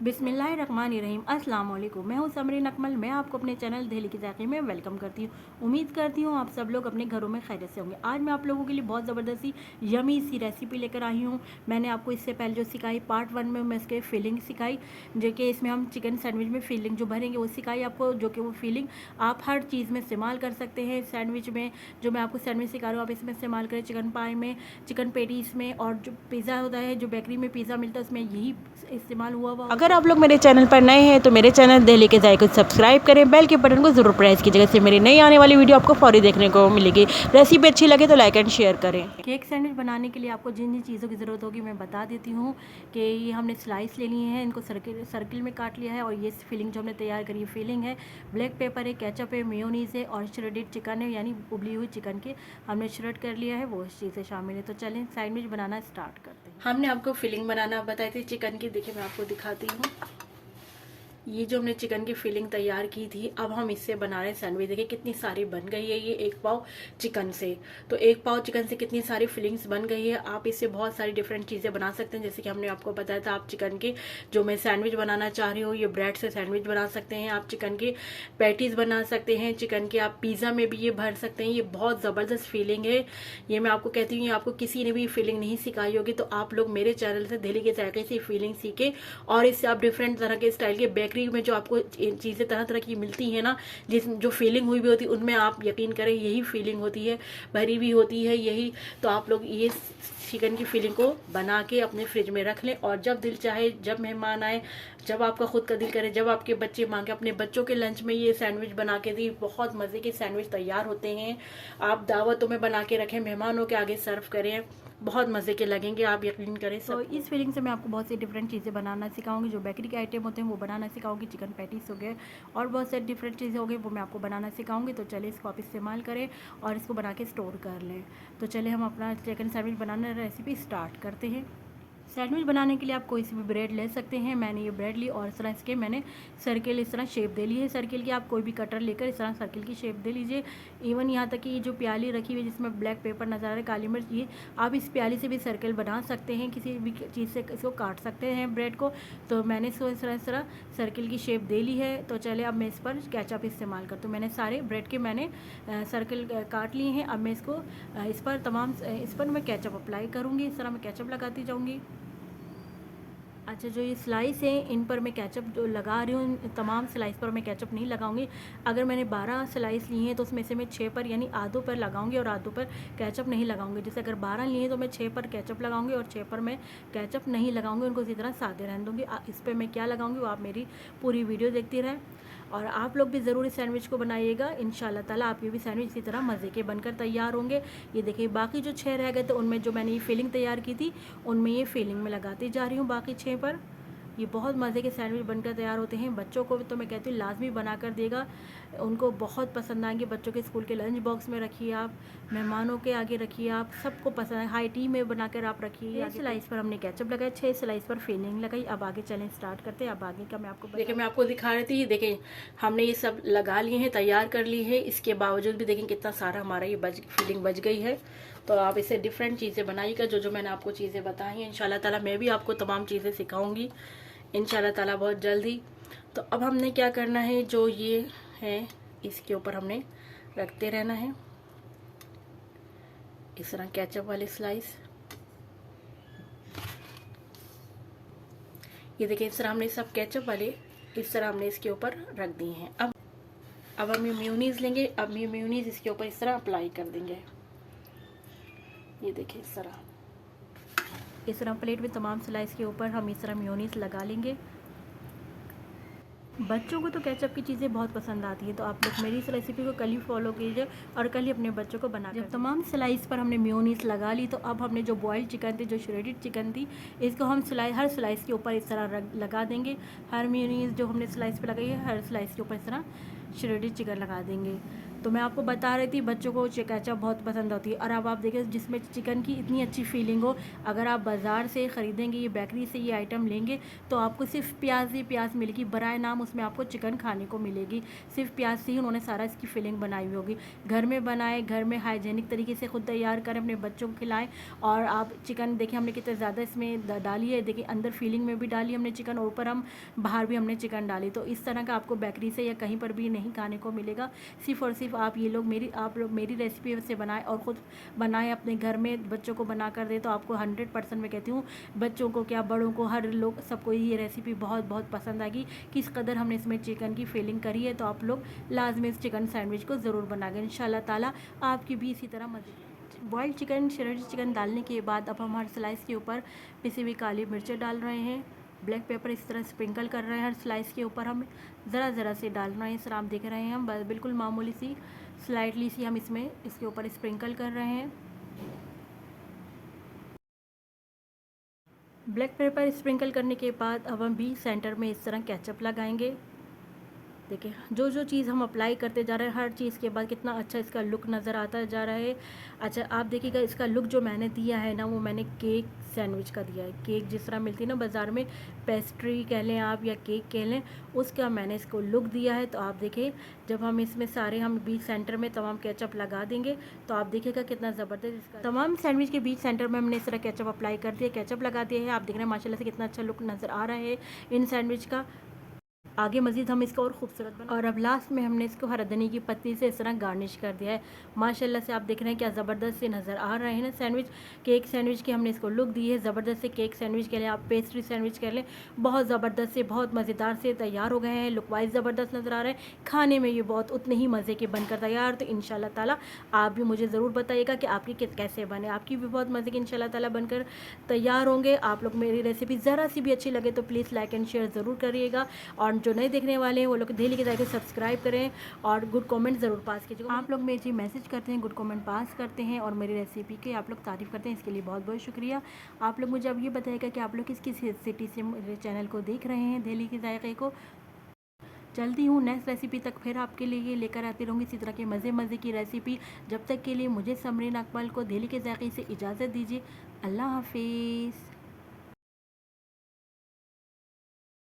बिस्मिल्लाहिर्रहमानिर्रहीम। अस्सलाम वालेकुम। मैं हूँ समरीन अकमल। मैं आपको अपने चैनल दिल्ली के ज़ायक़े में वेलकम करती हूँ। उम्मीद करती हूँ आप सब लोग अपने घरों में खैरियत से होंगे। आज मैं आप लोगों के लिए बहुत ज़बरदस्ती यमी सी रेसिपी लेकर आई हूँ। मैंने आपको इससे पहले जो सिखाई पार्ट 1 में मैं इसके फीलिंग सिखाई, जो कि इसमें हम चिकन सैंडविच में फीलिंग जो भरेंगे वो सिखाई आपको, जो कि वो फीलिंग आप हर चीज़ में इस्तेमाल कर सकते हैं। सैंडविच में जो मैं आपको सैंडविच सिखा रही हूँ आप इसमें इस्तेमाल करें, चिकन पाई में, चिकन पेटीज़ में, और जो पिज़्ज़ा होता है जो बेकरी में पिज़्ज़ा मिलता है उसमें यही इस्तेमाल हुआ। अगर आप लोग मेरे चैनल पर नए हैं तो मेरे चैनल दिल्ली के ज़ायक़े को सब्सक्राइब करें, बेल के बटन को ज़रूर प्रेस कीजिएगा, इससे मेरी नई आने वाली वीडियो आपको फौरी देखने को मिलेगी। रेसिपी अच्छी लगे तो लाइक एंड शेयर करें। केक सैंडविच बनाने के लिए आपको जिन जिन चीज़ों की ज़रूरत होगी मैं बता देती हूँ कि ये हमने स्लाइस ले लिए हैं, इनको सर्किल में काट लिया है, और ये फिलिंग जो हमने तैयार करी है फिलिंग है, ब्लैक पेपर है, केचप है, मेयोनीज़ है, और श्रेडेड चिकन है, यानी उबली हुई चिकन के हमने श्रेड कर लिया है, वो इस चीज़ें शामिल है। तो चलें सैंडविच बनाना स्टार्ट करते हैं। हमने आपको फिलिंग बनाना बताई थी चिकन की, देखिए मैं आपको दिखाती हूँ। ये जो हमने चिकन की फिलिंग तैयार की थी, अब हम इससे बना रहे हैं सैंडविच। देखिए कितनी सारी बन गई है ये एक पाव चिकन से। तो एक पाव चिकन से कितनी सारी फिलिंग्स बन गई है। आप इससे बहुत सारी डिफरेंट चीज़ें बना सकते हैं। जैसे कि हमने आपको बताया था, आप चिकन के जो मैं सैंडविच बनाना चाह रही हूँ, ये ब्रेड से सैंडविच बना सकते हैं, आप चिकन के पैटीज़ बना सकते हैं, चिकन के आप पिज़्ज़ा में भी ये भर सकते हैं। ये बहुत ज़बरदस्त फीलिंग है। ये मैं आपको कहती हूँ, आपको किसी ने भी फीलिंग नहीं सिखाई होगी, तो आप लोग मेरे चैनल से दिल्ली के ज़ायक़े से फीलिंग सीखे, और इससे आप डिफरेंट तरह के स्टाइल के बेकरी में जो आपको चीज़ें तरह तरह की मिलती है ना, जिस जो फीलिंग हुई भी होती है उनमें आप यकीन करें यही फीलिंग होती है, भरी भी होती है यही। तो आप लोग ये चिकन की फीलिंग को बना के अपने फ्रिज में रख लें, और जब दिल चाहे, जब मेहमान आए, जब आपका खुद का दिल करे, जब आपके बच्चे मांगे, अपने बच्चों के लंच में ये सैंडविच बना के दी। बहुत मज़े के सैंडविच तैयार होते हैं। आप दावतों में बना के रखें, मेहमानों के आगे सर्व करें, बहुत मज़े के लगेंगे, आप यकीन करें। तो इस फीलिंग से मैं आपको बहुत सी डिफरेंट चीज़ें बनाना सिखाऊंगी, जो बेकरी के आइटम होते हैं वो बनाना सिखाऊंगी, चिकन पैटीज हो गए और बहुत सारी डिफरेंट चीज़ें हो गई, वो मैं आपको बनाना सिखाऊंगी। तो चलिए इसको आप इस्तेमाल करें और इसको बना के स्टोर कर लें। तो चलिए हम अपना चिकन सैंडविच बनाना रेसिपी स्टार्ट करते हैं। सैंडविच बनाने के लिए आप कोई सी भी ब्रेड ले सकते हैं। मैंने ये ब्रेड ली और इस तरह इसके मैंने सर्किल इस तरह शेप दे ली है। सर्किल की आप कोई भी कटर लेकर इस तरह सर्किल की शेप दे लीजिए। इवन यहाँ तक कि ये जो प्याली रखी हुई है जिसमें ब्लैक पेपर नज़र आ रहा है, काली मिर्च, ये आप इस प्याली से भी सर्किल बना सकते हैं, किसी भी चीज़ से इसको काट सकते हैं ब्रेड को। तो मैंने इसको इस तरह सर्किल की शेप दे ली है। तो चले अब मैं इस पर केचप इस्तेमाल करती हूँ। मैंने सारे ब्रेड के मैंने सर्किल काट लिए हैं। अब मैं इसको इस पर मैं केचप अप्लाई करूँगी। इस तरह मैं केचप लगाती जाऊँगी। अच्छा, जो ये स्लाइस है इन पर मैं केचप जो लगा रही हूँ, तमाम स्लाइस पर मैं केचप नहीं लगाऊंगी। अगर मैंने 12 स्लाइस ली हैं तो उसमें से मैं 6 पर यानी आधों पर लगाऊंगी और आधों पर केचप नहीं लगाऊंगी। जैसे अगर 12 लिए हैं तो मैं 6 पर केचप लगाऊंगी और 6 पर मैं केचप नहीं लगाऊंगी, उनको इसी तरह सादे रहने दूँगी। इस पर मैं क्या लगाऊंगी वो आप मेरी पूरी वीडियो देखती रहें, और आप लोग भी ज़रूर इस सैंडविच को बनाइएगा। इंशाल्लाह ताला आपके भी सैंडविच इसी तरह मज़े के बनकर तैयार होंगे। ये देखिए बाकी जो 6 रह गए थे उनमें जो मैंने ये फिलिंग तैयार की थी उनमें ये फिलिंग में लगाती जा रही हूँ बाकी 6 पर। ये बहुत मज़े के सैंडविच बनकर तैयार होते हैं। बच्चों को तो मैं कहती हूँ लाजमी बना कर देगा, उनको बहुत पसंद आएंगे। बच्चों के स्कूल के लंच बॉक्स में रखिए, आप मेहमानों के आगे रखिए, आप सबको पसंद है। हाई टी में बनाकर आप रखिए। 6 स्लाइस पर हमने केचप लगाया, 6 स्लाइस पर फिलिंग लगाई। अब आगे चलें स्टार्ट करते हैं। अब आगे का मैं आपको देखिए मैं आपको दिखा रही थी। देखिए हमने ये सब लगा लिए हैं, तैयार कर ली है। इसके बावजूद भी देखें कितना सारा हमारा ये फिलिंग बच गई है। तो आप इससे डिफरेंट चीज़ें बनाइएगा, जो मैंने आपको चीज़ें बताई हैं। इंशाल्लाह ताला मैं भी आपको तमाम चीज़ें सिखाऊंगी इंशाल्लाह ताला बहुत जल्द ही। तो अब हमने क्या करना है, जो ये है इसके ऊपर हमने रखते रहना है इस तरह केचप वाले स्लाइस। ये देखिए इस तरह हमने सब केचप वाले इस तरह हमने इसके ऊपर रख दिए हैं। अब हम ये मेयोनीज लेंगे। अब ये मेयोनीज इसके ऊपर इस तरह अप्लाई कर देंगे। ये देखिए इस तरह प्लेट में तमाम स्लाइस के ऊपर हम इस तरह मेयोनीज लगा लेंगे। बच्चों को तो केचप की चीज़ें बहुत पसंद आती है, तो आप लोग मेरी इस रेसिपी को कल ही फॉलो कीजिए और कल ही अपने बच्चों को बना। जब तमाम स्लाइस पर हमने मेयोनीज लगा ली, तो अब हमने जो बॉइल्ड चिकन थी, जो श्रेडेड चिकन थी, इसको हम हर स्लाइस के ऊपर इस तरह लगा देंगे। हर मेयोनीज जो हमने स्लाइस पर लगाई है, हर स्लाइस के ऊपर इस तरह श्रेडेड चिकन लगा देंगे। तो मैं आपको बता रही थी बच्चों को केचप बहुत पसंद होती है। और अब आप देखिए जिसमें चिकन की इतनी अच्छी फीलिंग हो, अगर आप बाज़ार से ख़रीदेंगे, ये बेकरी से ये आइटम लेंगे तो आपको सिर्फ प्याज ही प्याज मिलेगी, बराए नाम उसमें आपको चिकन खाने को मिलेगी। सिर्फ प्याज से ही उन्होंने सारा इसकी फीलिंग बनाई हुई होगी। घर में बनाए, घर में हाइजेनिक तरीके से खुद तैयार करें, अपने बच्चों को खिलाएं। और आप चिकन देखिए हमने कितने ज़्यादा इसमें डाली है, देखिए अंदर फीलिंग में भी डाली हमने चिकन, और ऊपर हम बाहर भी हमने चिकन डाली। तो इस तरह का आपको बेकरी से या कहीं पर भी नहीं खाने को मिलेगा। सिर्फ़ और सिर्फ आप लोग मेरी रेसिपी से बनाएं और ख़ुद बनाएं, अपने घर में बच्चों को बना कर दें तो आपको 100% मैं कहती हूँ, बच्चों को क्या बड़ों को हर लोग सबको ये रेसिपी बहुत बहुत पसंद आएगी। किस कदर हमने इसमें चिकन की फीलिंग करी है। तो आप लोग लाजमी इस चिकन सैंडविच को ज़रूर बनाएंगे, इंशाल्लाह ताला आपकी भी इसी तरह मज़े। बॉइल्ड चिकन, श्रेडेड चिकन डालने के बाद अब हम हर स्लाइस के ऊपर पिसी हुई काली मिर्चें डाल रहे हैं। ब्लैक पेपर इस तरह स्प्रिंकल कर रहे हैं, हर स्लाइस के ऊपर हम ज़रा ज़रा से डाल रहे हैं। इस तरह आप देख रहे हैं, हम बिल्कुल मामूली सी स्लाइटली सी हम इसमें इसके ऊपर स्प्रिंकल कर रहे हैं। ब्लैक पेपर स्प्रिंकल करने के बाद अब हम भी सेंटर में इस तरह केचप लगाएंगे। देखिए जो जो चीज़ हम अप्लाई करते जा रहे हैं, हर चीज़ के बाद कितना अच्छा इसका लुक नज़र आता जा रहा है। अच्छा आप देखिएगा इसका लुक जो मैंने दिया है ना, वो मैंने केक सैंडविच का दिया है। केक जिस तरह मिलती है ना बाज़ार में, पेस्ट्री कह लें आप या केक कह लें, उसका मैंने इसको लुक दिया है। तो आप देखिए जब हम इसमें सारे हम बीच सेंटर में तमाम केचप लगा देंगे तो आप देखिएगा कितना ज़बरदस्त इसका तमाम सैंडविच के बीच सेंटर में हमने इस तरह केचप अप्लाई कर दिया, केचप लगा दिया है। आप देख रहे हैं माशाल्लाह से कितना अच्छा लुक नज़र आ रहा है इन सैंडविच का। आगे मज़ीद हम इसको और खूबसूरत बना, और अब लास्ट में हमने इसको हरा धनिया की पत्ती से इस तरह गार्निश कर दिया है। माशाल्लाह से आप देख रहे हैं क्या ज़बरदस्त से नज़र आ रहे हैं ना सैंडविच। केक सैंडविच की हमने इसको लुक दी है, ज़बरदस्त से केक सैंडविच के लिए आप पेस्ट्री सैंडविच कह लें, बहुत ज़बरदस्त से बहुत मज़ेदार से तैयार हो गए हैं। लुक वाइज ज़बरदस्त नज़र आ रहे हैं, खाने में ये बहुत उतने ही मज़े के बनकर तैयार। तो इंशाल्लाह ताला आप भी मुझे ज़रूर बताइएगा कि आपकी कैसे बने, आपकी भी बहुत मज़े के इंशाल्लाह ताला बनकर तैयार होंगे। आप लोग मेरी रेसिपी ज़रा सी भी अच्छी लगे तो प्लीज़ लाइक एंड शेयर ज़रूर करिएगा, और जो नए देखने वाले हैं वो लोग डेली के जाके सब्सक्राइब करें और गुड कमेंट ज़रूर पास कीजिएगा। आप लोग मेरे जी मैसेज करते हैं, गुड कमेंट पास करते हैं और मेरी रेसिपी के आप लोग तारीफ़ करते हैं, इसके लिए बहुत बहुत शुक्रिया। आप लोग मुझे अब ये बताइएगा कि आप लोग किस किस सिटी से मेरे चैनल को देख रहे हैं, दिल्ली के जायके को। चलती हूँ नेक्स्ट रेसिपी तक, फिर आपके लिए लेकर आती रहूँगी इसी तरह के मज़े मज़े की रेसिपी। जब तक के लिए मुझे समरीन अकमल को दिल्ली के जायके से इजाज़त दीजिए। अल्लाह हाफिज़।